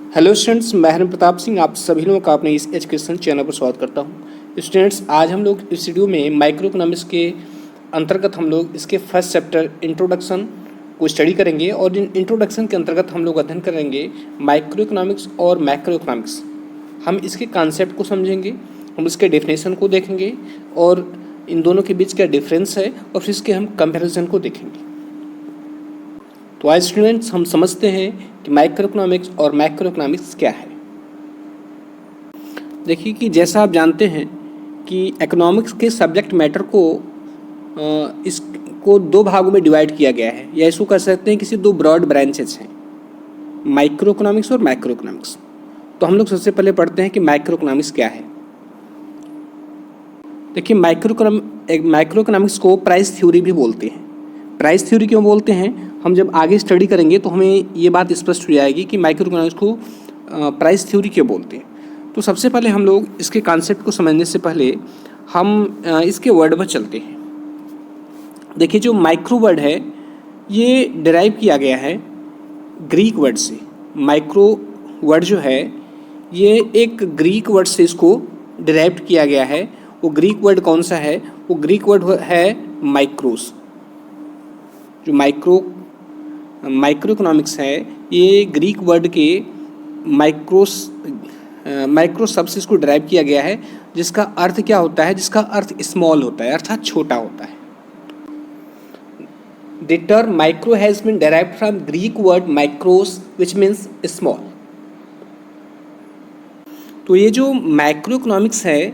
Hello students, मैं हरन प्रताप सिंह आप सभी लोगों का अपने इस एजुकेशन चैनल पर स्वागत करता हूं। स्टूडेंट्स, आज हम लोग इस वीडियो में माइक्रो इकोनॉमिक्स के अंतर्गत हम लोग इसके फर्स्ट चैप्टर इंट्रोडक्शन को स्टडी करेंगे और इन इंट्रोडक्शन के अंतर्गत हम लोग अध्ययन करेंगे माइक्रो इकोनॉमिक्स और मैक्रो इकोनॉमिक्स। हम इसके कॉन्सेप्ट को समझेंगे, हम इसके डेफिनेशन को देखेंगे और इन दोनों के बीच क्या डिफरेंस है और फिर इसके हम कंपैरिजन को देखेंगे। तो आज स्टूडेंट्स हम समझते हैं कि माइक्रो इकोनॉमिक्स और मैक्रो इकोनॉमिक्स क्या है। देखिए कि जैसा आप जानते हैं कि इकोनॉमिक्स के सब्जेक्ट मैटर को इसको दो भागों में डिवाइड किया गया है, या इसको कह सकते हैं किसी दो ब्रॉड ब्रांचेस हैं, माइक्रो इकोनॉमिक्स और मैक्रो इकोनॉमिक्स। तो हम लोग सबसे पहले पढ़ते हैं कि माइक्रो इकोनॉमिक्स क्या है। देखिए, माइक्रो इकोनॉमिक्स को प्राइस थ्योरी भी बोलते हैं। प्राइस थ्योरी क्यों बोलते हैं, हम जब आगे स्टडी करेंगे तो हमें ये बात स्पष्ट हो जाएगी कि माइक्रो इकोनॉमिक्स को प्राइस थ्योरी क्यों बोलते हैं। तो सबसे पहले हम लोग इसके कॉन्सेप्ट को समझने से पहले हम इसके वर्ड पर चलते हैं। देखिए, जो माइक्रो वर्ड है ये डिराइव किया गया है ग्रीक वर्ड से। माइक्रो वर्ड जो है ये एक ग्रीक वर्ड से इसको डिराइव किया गया है। वो ग्रीक वर्ड कौन सा है? वो ग्रीक वर्ड है माइक्रोस। जो माइक्रो इकोनॉमिक्स है ये ग्रीक वर्ड के माइक्रो शब्द से इसको डिराइव किया गया है, जिसका अर्थ क्या होता है? जिसका अर्थ स्मॉल होता है, अर्थात छोटा होता है। The term micro has been derived from Greek word micros which means small. तो ये जो माइक्रो इकोनॉमिक्स है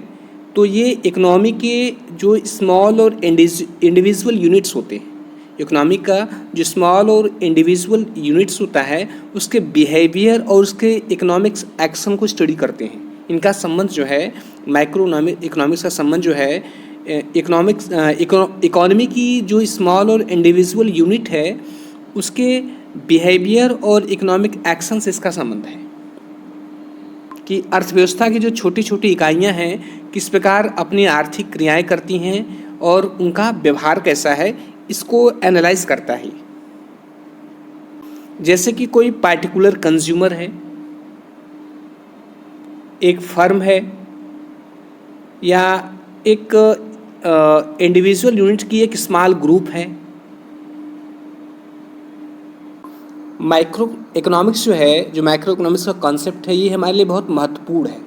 तो ये इकोनॉमी के जो स्मॉल और इंडिविजुअल यूनिट्स होते हैं, इकोनॉमी का जो स्मॉल और इंडिविजुअल यूनिट्स होता है उसके बिहेवियर और उसके इकोनॉमिक्स एक्शन को स्टडी करते हैं। इनका संबंध जो है माइक्रो इकोनॉमिक्स का संबंध जो है इकोनॉमी की जो स्मॉल और इंडिविजुअल यूनिट है उसके बिहेवियर और इकोनॉमिक एक्शन से इसका संबंध है कि अर्थव्यवस्था की जो छोटी छोटी इकाइयां हैं किस प्रकार अपनी आर्थिक क्रियाएं करती हैं और उनका व्यवहार कैसा है, इसको एनालाइज करता है। जैसे कि कोई पार्टिकुलर कंज्यूमर है, एक फर्म है, या एक इंडिविजुअल यूनिट की एक स्मॉल ग्रुप है। माइक्रो इकोनॉमिक्स जो है, जो माइक्रो इकोनॉमिक्स का कॉन्सेप्ट है, ये हमारे लिए बहुत महत्वपूर्ण है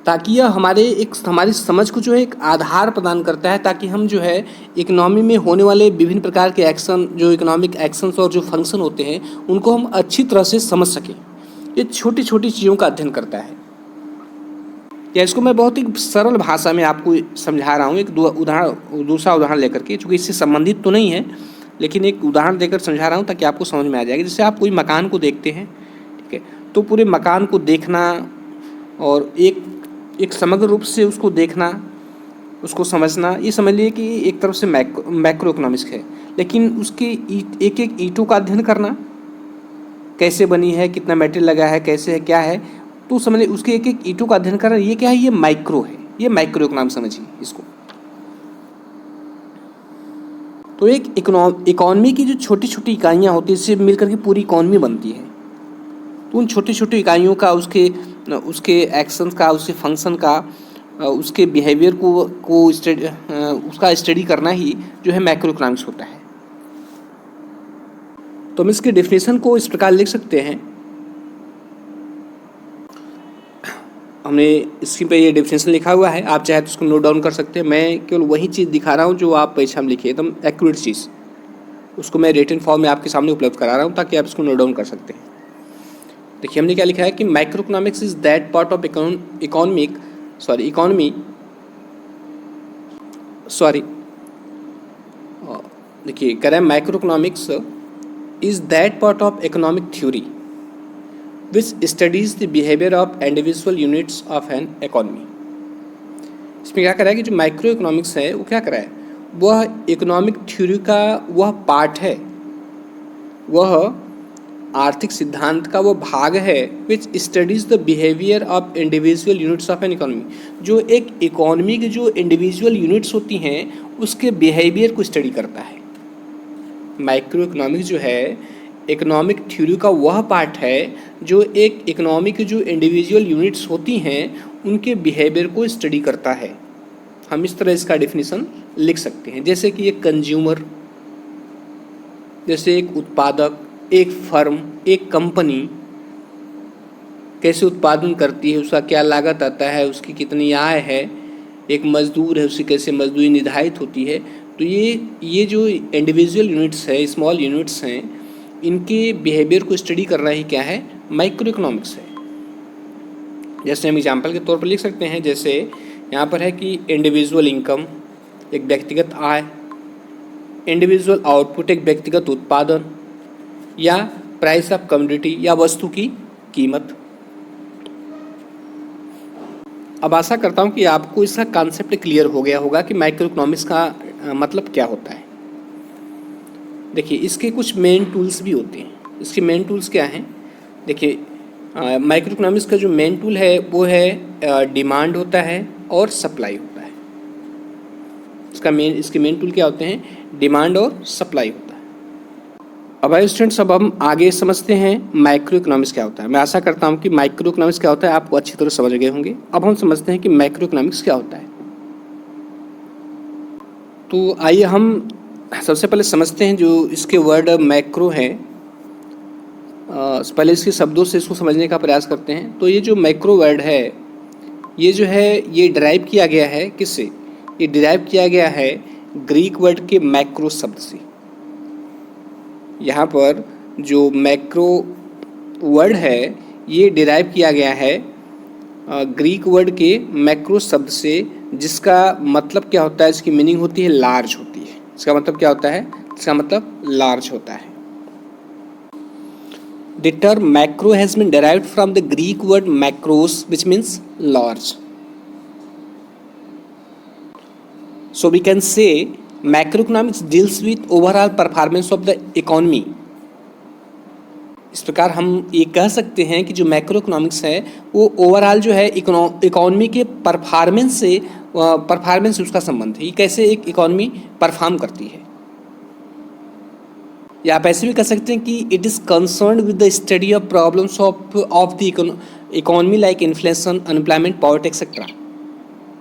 ताकि यह हमारी समझ को जो है एक आधार प्रदान करता है, ताकि हम जो है इकोनॉमी में होने वाले विभिन्न प्रकार के एक्शन, जो इकोनॉमिक एक्शंस और जो फंक्शन होते हैं उनको हम अच्छी तरह से समझ सकें। ये छोटी छोटी चीज़ों का अध्ययन करता है। या इसको मैं बहुत ही सरल भाषा में आपको समझा रहा हूँ, एक दूसरा उदाहरण लेकर के, चूँकि इससे संबंधित तो नहीं है लेकिन एक उदाहरण देकर समझा रहा हूँ ताकि आपको समझ में आ जाएगा। जैसे आप कोई मकान को देखते हैं, ठीक है, तो पूरे मकान को देखना और एक समग्र रूप से उसको देखना, उसको समझना, ये समझ लिए कि एक तरफ से मैक्रो इकोनॉमिक्स है। लेकिन उसके एक एक ईंटों का अध्ययन करना, कैसे बनी है, कितना मटेरियल लगा है, कैसे है, क्या है, तो समझ लीजिए उसके एक एक ईंटों का अध्ययन करना, ये क्या है? ये माइक्रो है, ये माइक्रो इकोनॉमिक्स समझिए इसको। तो एक इकोनॉमी की जो छोटी छोटी इकाइयाँ होती हैं इससे मिलकर के पूरी इकोनॉमी बनती है। तो उन छोटी छोटी इकाइयों का, उसके एक्शंस का, उसके फंक्शन का, उसके बिहेवियर को उसका स्टडी करना ही जो है मैक्रो इकोनॉमिक्स होता है। तो हम इसके डेफिनेशन को इस प्रकार लिख सकते हैं। हमने स्क्रीन पे ये डेफिनेशन लिखा हुआ है, आप चाहे तो उसको नोट डाउन कर सकते हैं। मैं केवल वही चीज़ दिखा रहा हूँ जो आप परीक्षा में लिखिए, एकदम एक्यूरेट चीज़, उसको मैं रिटन फॉर्म में आपके सामने उपलब्ध करा रहा हूँ ताकि आप इसको नोट डाउन कर सकते हैं। देखिए, हमने क्या लिखा है कि micro economics is that part of देखिए कह रहे हैं micro economics is that part of economic theory which studies the behaviour of individual units of an economy. इसमें क्या कर रहा है कि जो माइक्रो इकोनॉमिक्स है वो क्या कर रहा है, वह इकोनॉमिक थ्योरी का वह पार्ट है, वह आर्थिक सिद्धांत का वो भाग है which studies the behaviour of individual units of an economy. जो एक इकोनॉमी की जो इंडिविजुअल यूनिट्स होती हैं उसके बिहेवियर को स्टडी करता है। माइक्रो इकोनॉमिक्स जो है इकोनॉमिक थ्योरी का वह पार्ट है जो एक इकोनॉमी की जो इंडिविजुअल यूनिट्स होती हैं उनके बिहेवियर को स्टडी करता है। हम इस तरह इसका डेफिनेशन लिख सकते हैं, जैसे कि एक कंज्यूमर, जैसे एक उत्पादक, एक फर्म, एक कंपनी कैसे उत्पादन करती है, उसका क्या लागत आता है, उसकी कितनी आय है, एक मजदूर है उसकी कैसे मजदूरी निर्धारित होती है। तो ये जो इंडिविजुअल यूनिट्स है, स्मॉल यूनिट्स हैं, इनके बिहेवियर को स्टडी करना ही क्या है, माइक्रो इकोनॉमिक्स है। जैसे हम एग्जांपल के तौर पर लिख सकते हैं, जैसे यहाँ पर है कि इंडिविजुअल इनकम एक व्यक्तिगत आय, इंडिविजुअल आउटपुट एक व्यक्तिगत उत्पादन, या प्राइस ऑफ कमोडिटी या वस्तु की कीमत। अब आशा करता हूँ कि आपको इसका कॉन्सेप्ट क्लियर हो गया होगा कि माइक्रो इकोनॉमिक्स का मतलब क्या होता है। देखिए, इसके कुछ मेन टूल्स भी होते हैं। इसके मेन टूल्स क्या हैं? देखिए, माइक्रो इकोनॉमिक्स का जो मेन टूल है वो है डिमांड होता है और सप्लाई होता है। इसके मेन टूल क्या होते हैं? डिमांड और सप्लाई होता है। अब आइए स्टूडेंट्स, अब हम आगे समझते हैं माइक्रो इकोनॉमिक्स क्या होता है। मैं आशा करता हूँ कि माइक्रो इकोनॉमिक्स क्या होता है आपको अच्छी तरह समझ गए होंगे। अब हम समझते हैं कि मैक्रो इकोनॉमिक्स क्या होता है। तो आइए हम सबसे पहले समझते हैं जो इसके वर्ड मैक्रो हैं। पहले इसके शब्दों से इसको समझने का प्रयास करते हैं। तो ये जो मैक्रो वर्ड है, ये जो है ये डिराइव किया गया है किससे? ये डिराइव किया गया है ग्रीक वर्ड के मैक्रो शब्द से। यहाँ पर जो मैक्रो वर्ड है ये डिराइव किया गया है ग्रीक वर्ड के मैक्रो शब्द से, जिसका मतलब क्या होता है? इसकी मीनिंग होती है लार्ज होती है। इसका मतलब क्या होता है? इसका मतलब लार्ज होता है। The term macro has been derived from the Greek word macros, which means large. So we can say macroeconomics deals with overall performance of the economy. इस प्रकार हम ये कह सकते हैं कि जो मैक्रो इकोनॉमिक्स है वो ओवरऑल जो है इकोनॉमी के परफॉर्मेंस से उसका संबंध है। ये कैसे एक इकोनॉमी परफॉर्म करती है, या आप ऐसे भी कह सकते हैं कि it is concerned with the study of problems of the economy like inflation, unemployment, poverty etcetera.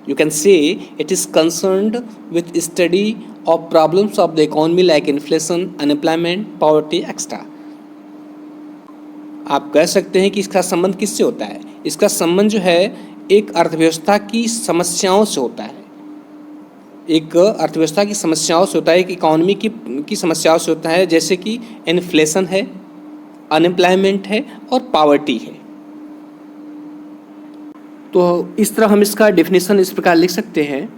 You can say it is concerned with study of problems of the economy like inflation, unemployment, poverty etcetera. आप कह सकते हैं कि इसका संबंध किससे होता है? इसका संबंध जो है एक अर्थव्यवस्था की समस्याओं से होता है। एक अर्थव्यवस्था की समस्याओं से होता है, एक इकोनॉमी की समस्याओं से होता है, जैसे कि इन्फ्लेशन है, अनएम्प्लॉयमेंट है और पॉवर्टी है। तो इस तरह हम इसका डेफिनेशन इस प्रकार लिख सकते हैं,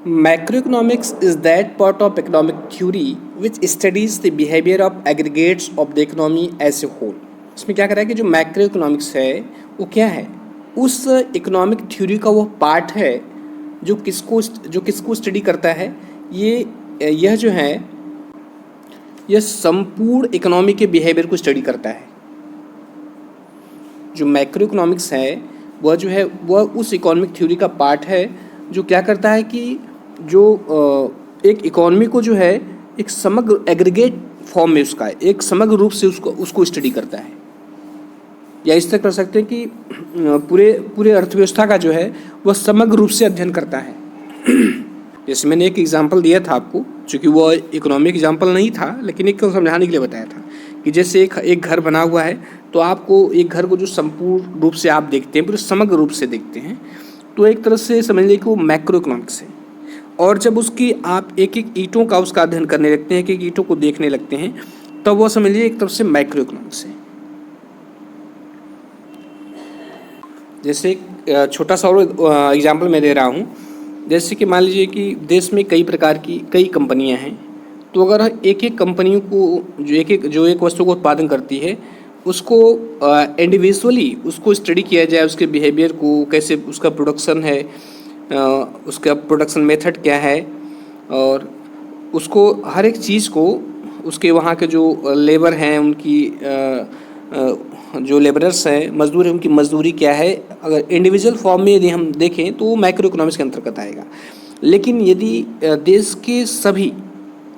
macroeconomics is that part of economic theory which studies the behaviour of aggregates of the economy as a whole. इसमें क्या कर रहा है कि जो मैक्रो इकोनॉमिक्स है वो क्या है? उस इकोनॉमिक थ्योरी का वो पार्ट है जो किसको स्टडी करता है। यह जो है यह संपूर्ण इकोनॉमी के बिहेवियर को स्टडी करता है। जो मैक्रो इकोनॉमिक्स है वह जो है वह उस इकोनॉमिक थ्योरी का पार्ट है जो क्या करता है कि जो एक इकोनॉमी को जो है एक समग्र एग्रीगेट फॉर्म में उसका एक समग्र रूप से उसको स्टडी करता है। या इस तरह कर सकते हैं कि पूरे अर्थव्यवस्था का जो है वह समग्र रूप से अध्ययन करता है। जैसे मैंने एक एग्जांपल दिया था आपको, चूँकि वो इकोनॉमिक एग्जांपल नहीं था लेकिन एक को समझाने के लिए बताया था कि जैसे एक घर बना हुआ है, तो आपको एक घर को जो संपूर्ण रूप से आप देखते हैं, पूरे समग्र रूप से देखते हैं, तो एक तरह से समझ लीजिए कि वो मैक्रो इकोनॉमिक्स है। और जब उसकी आप एक एक ईंटों का उसका अध्ययन करने लगते हैं, एक एक ईंटों को देखने लगते हैं, तब वह समझ लीजिए एक तरफ से मैक्रो इकोनॉमिक्स है। जैसे छोटा सा और एग्जाम्पल मैं दे रहा हूँ, जैसे कि मान लीजिए कि देश में कई प्रकार की कई कंपनियाँ हैं, तो अगर एक एक कंपनियों को जो एक वस्तु को उत्पादन करती है उसको इंडिविजुअली उसको स्टडी किया जाए, उसके बिहेवियर को, कैसे उसका प्रोडक्शन है, उसका प्रोडक्शन मेथड क्या है, और उसको हर एक चीज़ को उसके वहाँ के जो लेबर हैं उनकी जो लेबरर्स हैं, मजदूर हैं, उनकी मजदूरी क्या है, अगर इंडिविजुअल फॉर्म में यदि हम देखें तो वो मैक्रो इकोनॉमिक्स के अंतर्गत आएगा। लेकिन यदि देश के सभी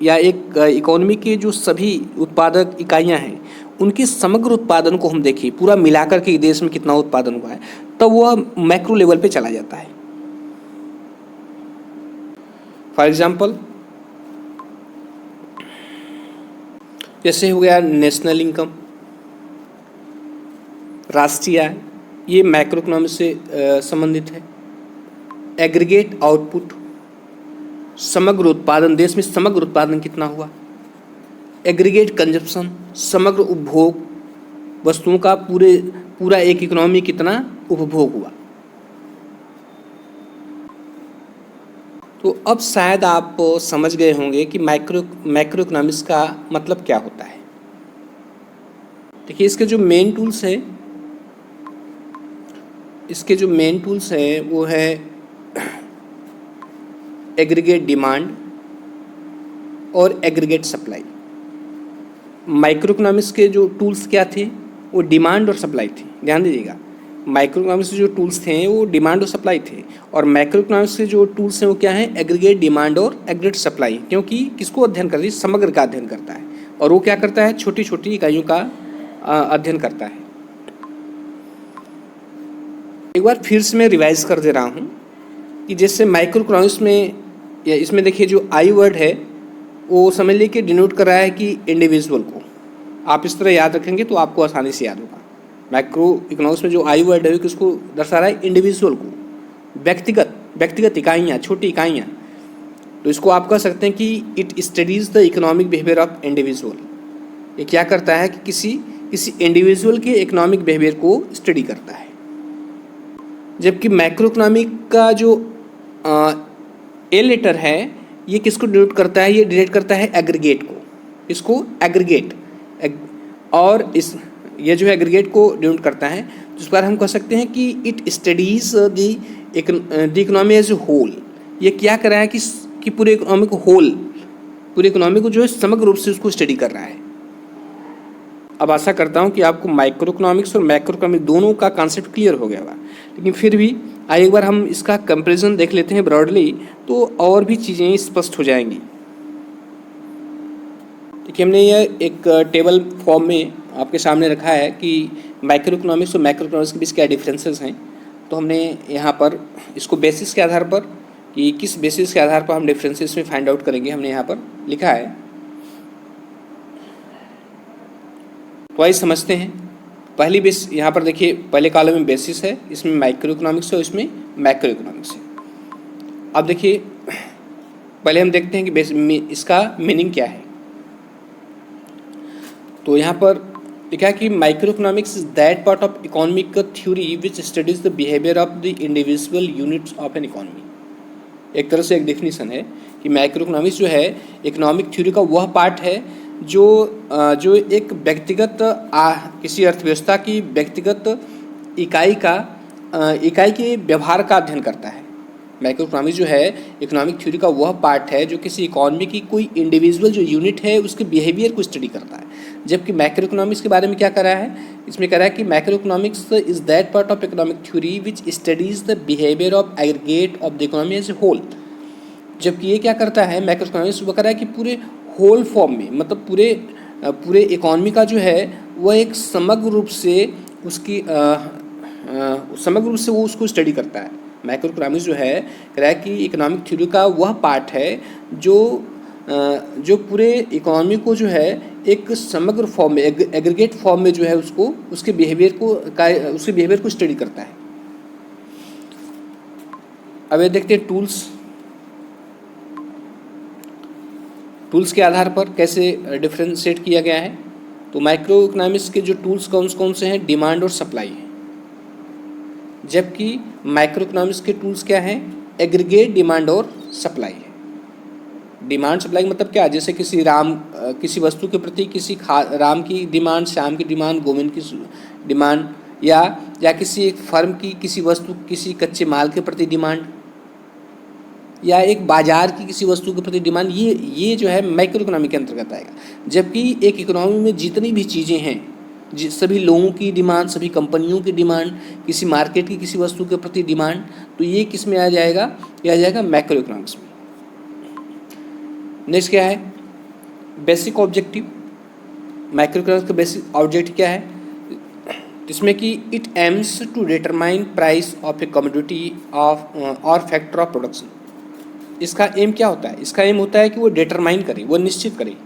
या एक इकोनॉमी के जो सभी उत्पादक इकाइयां हैं उनके समग्र उत्पादन को हम देखें, पूरा मिलाकर के देश में कितना उत्पादन हुआ है, तब वह मैक्रो लेवल पे चला जाता है। फॉर एग्जाम्पल जैसे हो गया नेशनल इनकम, राष्ट्रीय आय, ये मैक्रो इकोनॉमी से संबंधित है। एग्रीगेट आउटपुट, समग्र उत्पादन, देश में समग्र उत्पादन कितना हुआ। एग्रीगेट कंजप्शन, समग्र उपभोग, वस्तुओं का पूरा एक इकोनॉमी कितना उपभोग हुआ। तो अब शायद आप समझ गए होंगे कि मैक्रो इकोनॉमिक्स का मतलब क्या होता है। देखिए इसके जो मेन टूल्स हैं वो है एग्रीगेट डिमांड और एग्रीगेट सप्लाई। माइक्रो इकोनॉमिक्स के जो टूल्स क्या थे, वो डिमांड और सप्लाई थे। ध्यान दीजिएगा, माइक्रो इकोनॉमिक्स के जो टूल्स थे वो डिमांड और सप्लाई थे, और मैक्रो इकोनॉमिक्स के जो टूल्स हैं वो क्या हैं, एग्रीगेट डिमांड और एग्रीगेट सप्लाई। क्योंकि किसको अध्ययन करती है, समग्र का अध्ययन करता है, और वो क्या करता है, छोटी छोटी इकाइयों का अध्ययन करता है। एक बार फिर से मैं रिवाइज कर दे रहा हूँ कि जैसे माइक्रो इकोनॉमिक्स में या इसमें देखिए जो आई वर्ड है वो समझ लीजिए कि डिनोट कर रहा है कि इंडिविजुअल को। आप इस तरह याद रखेंगे तो आपको आसानी से याद होगा। मैक्रो इकोनॉमिक्स में जो आई वर्ड है किसको दर्शा रहा है, इंडिविजुअल को, व्यक्तिगत इकाइयाँ, छोटी इकाइयाँ। तो इसको आप कह सकते हैं कि it studies the economic behaviour of individual. ये क्या करता है कि किसी इंडिविजुअल के इकोनॉमिक बिहेवियर को स्टडी करता है। जबकि मैक्रो इकोनॉमिक का जो ए लेटर है ये किसको डिनोट करता है, ये डिनोट करता है एग्रीगेट को। इसको एग्रीगेट और ये जो है एग्रीगेट को डिनोट करता है, जिस पर हम कह सकते हैं कि it studies the economy as a whole. ये क्या कर रहा है कि पूरे इकोनॉमी को जो है समग्र रूप से उसको स्टडी कर रहा है। अब आशा करता हूँ कि आपको माइक्रो इकोनॉमिक्स और मैक्रो इकोनॉमिक्स दोनों का कॉन्सेप्ट क्लियर हो गया होगा, लेकिन फिर भी आइए एक बार हम इसका कंपैरिजन देख लेते हैं ब्रॉडली, तो और भी चीज़ें स्पष्ट हो जाएंगी। देखिए हमने यह एक टेबल फॉर्म में आपके सामने रखा है कि माइक्रो इकोनॉमिक्स और मैक्रो इकोनॉमिक्स के बीच क्या डिफरेंसेस हैं। तो हमने यहाँ पर इसको बेसिस के आधार पर, कि किस बेसिस के आधार पर हम डिफरेंसेस में फाइंड आउट करेंगे, हमने यहाँ पर लिखा है। तो आइए समझते हैं। पहली बेस यहाँ पर देखिए, पहले कॉलम में बेसिस है, इसमें माइक्रो इकोनॉमिक्स है, इसमें मैक्रो इकोनॉमिक्स है। अब देखिए पहले हम देखते हैं कि इसका मीनिंग क्या है। तो यहाँ पर लिखा है कि micro economics is that part of economic theory which studies the behaviour of the individual units of an economy. एक तरह से एक डेफिनेशन है कि माइक्रो इकोनॉमिक्स जो है इकोनॉमिक थ्योरी का वह पार्ट है जो एक व्यक्तिगत किसी अर्थव्यवस्था की व्यक्तिगत इकाई के व्यवहार का अध्ययन करता है। माइक्रो इकोनॉमिक्स जो है इकोनॉमिक थ्योरी का वह पार्ट है जो किसी इकोनॉमी की कोई इंडिविजुअल जो यूनिट है उसके बिहेवियर को स्टडी करता है। जबकि मैक्रो इकोनॉमिक्स के बारे में क्या कर रहा है, इसमें कह रहा है कि macro economics is that part of economic theory which studies the behaviour of aggregate of the economy as a whole. जबकि ये क्या करता है, मैक्रो इकोनॉमिक्स वो कर रहा है कि पूरे होल फॉर्म में, मतलब पूरे इकोनॉमी का जो है वह एक समग्र रूप से वो उसको स्टडी करता है। मैक्रो इकोनॉमिक्स जो है कह रहा है कि इकोनॉमिक थ्योरी का वह पार्ट है जो पूरे इकोनॉमी को जो है एक समग्र फॉर्म में, एग्रीगेट फॉर्म में जो है उसके बिहेवियर को स्टडी करता है। अब ये देखते हैं टूल्स के आधार पर कैसे डिफरेंशिएट किया गया है। तो माइक्रो इकोनॉमिक्स के जो टूल्स कौन से हैं, डिमांड और सप्लाई है। जबकि माइक्रो इकोनॉमिक्स के टूल्स क्या हैं, एग्रीगेट डिमांड और सप्लाई है। डिमांड सप्लाई मतलब क्या, जैसे किसी वस्तु के प्रति राम की डिमांड, श्याम की डिमांड, गोविंद की डिमांड, या किसी एक फर्म की किसी कच्चे माल के प्रति डिमांड, या एक बाजार की किसी वस्तु के प्रति डिमांड, ये जो है माइक्रो इकोनॉमी के अंतर्गत आएगा। जबकि एक इकोनॉमी में जितनी भी चीज़ें हैं, सभी लोगों की डिमांड, सभी कंपनियों की डिमांड, किसी मार्केट की किसी वस्तु के प्रति डिमांड, तो ये किस में आ जाएगा, ये आ जाएगा मैक्रो इकोनॉमिक्स में। नेक्स्ट क्या है, बेसिक ऑब्जेक्टिव, माइक्रो इकोनॉमिक्स का बेसिक ऑब्जेक्टिव क्या है, जिसमें कि it aims to determine price of a commodity of और फैक्टर ऑफ प्रोडक्शन। इसका एम क्या होता है, इसका एम होता है कि वो डिटरमाइन करे, वो निश्चित करे,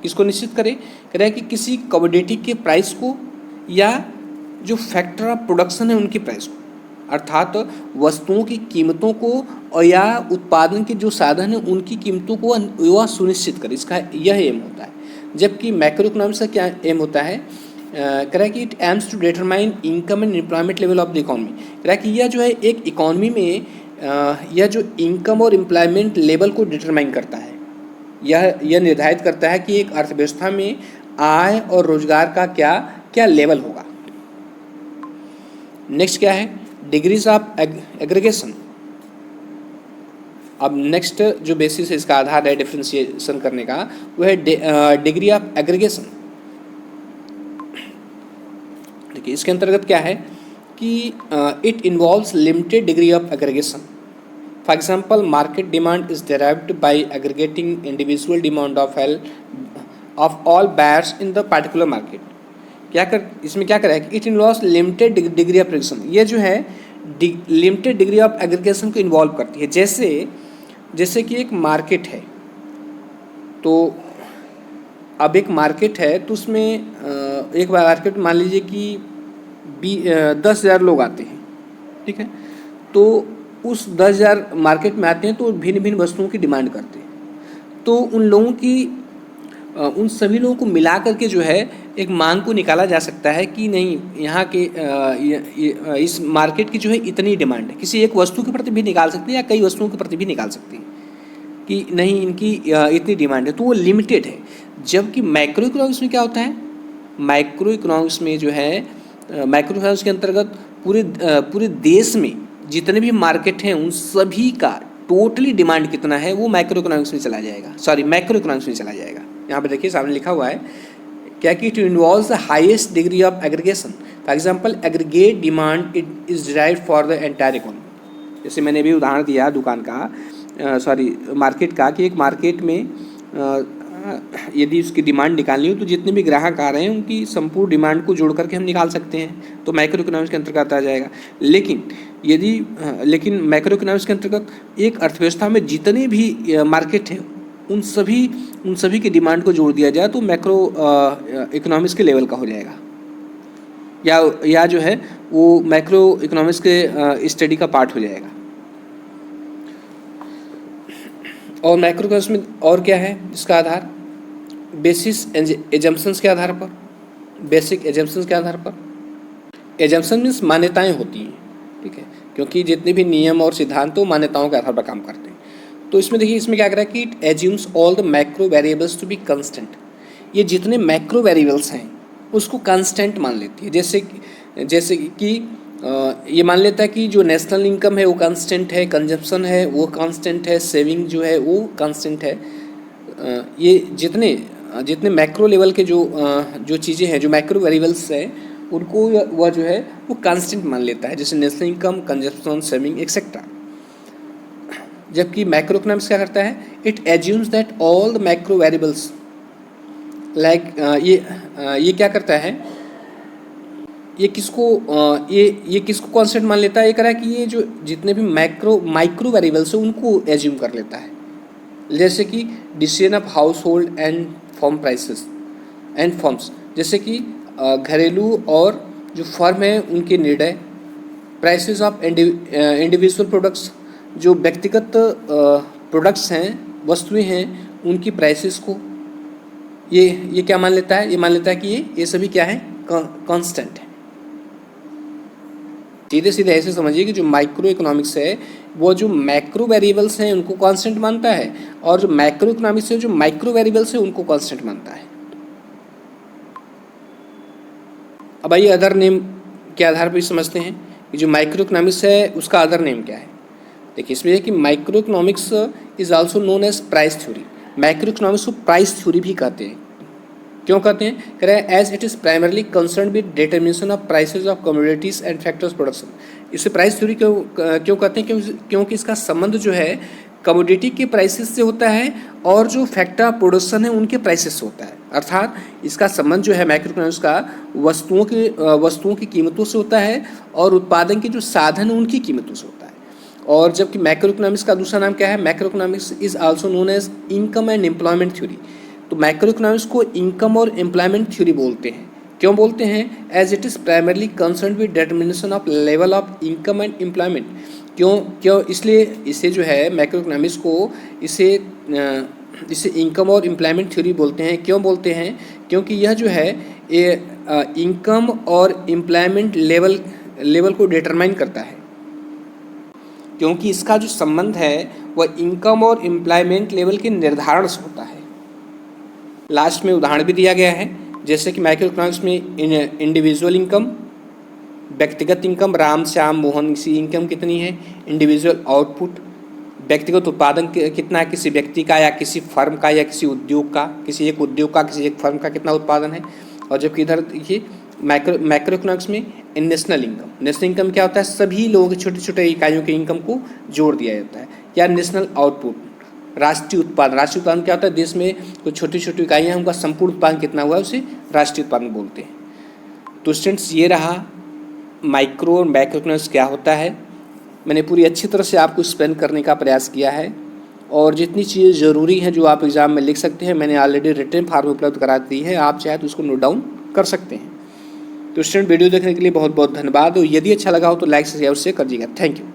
किसको निश्चित करे, कह रहा है कि किसी कमोडिटी के प्राइस को या जो फैक्टर ऑफ प्रोडक्शन है उनकी प्राइस को, अर्थात वस्तुओं की कीमतों को और या उत्पादन के जो साधन हैं उनकी कीमतों को वह सुनिश्चित करे, इसका यह एम होता है। जबकि मैक्रो इकोनॉमिक्स का क्या एम होता है, कह रहा है कि it aims to determine income and employment level of the economy. कह रहा है कि यह जो है एक इकोनॉमी में यह जो इनकम और एम्प्लॉयमेंट लेवल को डिटरमाइन करता है, यह निर्धारित करता है कि एक अर्थव्यवस्था में आय और रोजगार का क्या क्या लेवल होगा। नेक्स्ट क्या है, डिग्रीज ऑफ एग्रीगेशन। अब नेक्स्ट जो बेसिस है, इसका आधार है डिफरेंशिएशन करने का, वो है डिग्री ऑफ एग्रीगेशन। देखिए इसके अंतर्गत क्या है कि it involves limited degree of aggregation. For example, market demand is derived by aggregating individual demand of all buyers in the particular market. इसमें क्या करें कि it involves limited degree of aggregation, ये जो है लिमिटेड डिग्री ऑफ एग्रीगेशन को involve करती है। जैसे कि एक मार्केट है, तो अब एक मार्केट है तो उसमें एक मार्केट मान लीजिए कि 10,000 लोग आते हैं, ठीक है, तो उस 10,000 मार्केट में आते हैं तो भिन्न भिन्न वस्तुओं की डिमांड करते हैं, तो उन सभी लोगों को मिला करके जो है एक मांग को निकाला जा सकता है कि नहीं, यहाँ के इस मार्केट की जो है इतनी डिमांड है। किसी एक वस्तु के प्रति भी निकाल सकते हैं या कई वस्तुओं के प्रति भी निकाल सकते हैं कि नहीं, इनकी इतनी डिमांड है, तो वो लिमिटेड है। जबकि माइक्रो इकोनॉमिक्स में क्या होता है, माइक्रो इकोनॉमिक्स में जो है माइक्रो इकोनॉमिक्स के अंतर्गत पूरे देश में जितने भी मार्केट हैं उन सभी का टोटली डिमांड कितना है वो माइक्रो इकोनॉमिक्स में चला जाएगा, मैक्रो इकोनॉमिक्स में चला जाएगा। यहाँ पे देखिए सामने लिखा हुआ है क्या कि it involves the highest degree of aggregation. For example, aggregate demand it is derived for the entire economy. जैसे मैंने अभी उदाहरण दिया दुकान का, मार्केट का, कि एक मार्केट में यदि उसकी डिमांड निकालनी हो तो जितने भी ग्राहक आ रहे हैं उनकी संपूर्ण डिमांड को जोड़ करके हम निकाल सकते हैं, तो माइक्रो इकोनॉमिक्स के अंतर्गत आ जाएगा। लेकिन माइक्रो इकोनॉमिक्स के अंतर्गत एक अर्थव्यवस्था में जितने भी मार्केट हैं उन सभी की डिमांड को जोड़ दिया जाए तो मैक्रो इकोनॉमिक्स के लेवल का हो जाएगा, या जो है वो मैक्रो इकोनॉमिक्स के स्टडी का पार्ट हो जाएगा। और माइक्रो इकोनॉमिक्स में और क्या है इसका आधार, बेसिस एजम्पशंस के आधार पर, बेसिक एजम्पशंस के आधार पर। एजम्पशन मीन्स मान्यताएं होती हैं, ठीक है, क्योंकि जितने भी नियम और सिद्धांत तो मान्यताओं के आधार पर काम करते हैं। तो इसमें देखिए इसमें क्या कर रहा है कि it assumes all the macro variables to be constant. ये जितने मैक्रो वेरिएबल्स हैं उसको कंस्टेंट मान लेती है। जैसे कि ये मान लेता है कि जो नेशनल इनकम है वो कांस्टेंट है, कंजप्शन है वो कांस्टेंट है, सेविंग जो है वो कांस्टेंट है। ये जितने मैक्रो लेवल के जो चीज़ें हैं, जो मैक्रो वेरिएबल्स हैं, उनको वह जो है वो कांस्टेंट मान लेता है, जैसे national income, consumption, saving etcetera. जबकि मैक्रो इकोनॉमिक्स क्या करता है, it assumes that all the macro variables like ये क्या करता है, ये किसको कांस्टेंट मान लेता है, ये कह रहा है कि ये जो जितने भी माइक्रो वेरिएबल्स हैं उनको एज्यूम कर लेता है। जैसे कि decision of house hold and form prices and forms, जैसे कि घरेलू और जो फर्म है उनके निर्णय, प्राइसेस ऑफ इंडिविजुअल प्रोडक्ट्स, जो व्यक्तिगत प्रोडक्ट्स हैं, वस्तुएं हैं, उनकी प्राइसेस को ये क्या मान लेता है, ये मान लेता है कि ये सभी क्या है, कांस्टेंट है। सीधे ऐसे समझिए कि जो माइक्रो इकोनॉमिक्स है वो जो मैक्रो वेरिएबल्स हैं उनको कांस्टेंट मानता है, और जो मैक्रो इकोनॉमिक्स है जो माइक्रो वेरिएबल्स है उनको कांस्टेंट मानता है। अब आइए अदर नेम के आधार पर समझते हैं कि जो माइक्रो इकोनॉमिक्स है उसका अदर नेम क्या है। देखिए इसमें है कि micro economics is also known as price theory. Micro economics को प्राइस थ्योरी भी कहते हैं। क्यों कहते हैं, कह रहे हैं as it is primarily concern with determination of prices of commodities and factors production. इसे प्राइस थ्योरी क्यों कहते हैं, क्योंकि इसका संबंध जो है कमोडिटी के प्राइसेस से होता है और जो फैक्टर ऑफ प्रोडक्शन है उनके प्राइसेस से होता है। अर्थात इसका संबंध जो है मैक्रो इकोनॉमिक्स का वस्तुओं की कीमतों से होता है और उत्पादन के जो साधन हैं उनकी कीमतों से होता है। और जबकि मैक्रो इकोनॉमिक्स का दूसरा नाम क्या है, macro economics is also known as income and employment theory. तो मैक्रो इकोनॉमिक्स को इनकम और एम्प्लॉयमेंट थ्योरी बोलते हैं। क्यों बोलते हैं? As it is primarily concern with determination of level of income and employment. क्यों इसलिए इसे जो है मैक्रो इकोनॉमिक्स को इसे इनकम और एम्प्लॉयमेंट थ्योरी बोलते हैं। क्यों बोलते हैं? क्योंकि यह जो है ये इनकम और एम्प्लॉयमेंट लेवल को डिटरमाइन करता है, क्योंकि इसका जो संबंध है वह इनकम और एम्प्लॉयमेंट लेवल के निर्धारण से होता है। लास्ट में उदाहरण भी दिया गया है, जैसे कि माइक्रो इकोनॉमिक्स में इंडिविजुअल इनकम, व्यक्तिगत इनकम, राम श्याम मोहन की इनकम कितनी है, इंडिविजुअल आउटपुट, व्यक्तिगत उत्पादन कितना है किसी व्यक्ति का या किसी फर्म का या किसी उद्योग का, किसी एक उद्योग का किसी एक फर्म का कितना उत्पादन है। और जबकि इधर देखिए मैक्रो इकोनॉमिक्स में नेशनल इनकम क्या होता है, सभी लोगों की छोटे छोटे इकाइयों के इनकम को जोड़ दिया जाता है। या नेशनल आउटपुट, राष्ट्रीय उत्पादन क्या होता है, देश में कुछ छोटी छोटी इकाइयाँ उनका संपूर्ण उत्पादन कितना हुआ है उसे राष्ट्रीय उत्पादन बोलते हैं। तो स्टूडेंट्स ये रहा माइक्रो और मैक्रो इकोनॉमिक्स क्या होता है। मैंने पूरी अच्छी तरह से आपको एक्सप्लेन करने का प्रयास किया है और जितनी चीज़ें ज़रूरी हैं जो आप एग्ज़ाम में लिख सकते हैं मैंने ऑलरेडी रिटन फॉर्म उपलब्ध करा दी है, आप चाहे तो उसको नोट डाउन कर सकते हैं। तो स्टूडेंट वीडियो देखने के लिए बहुत बहुत धन्यवाद और यदि अच्छा लगा हो तो लाइक शेयर कर दीजिएगा। Thank you.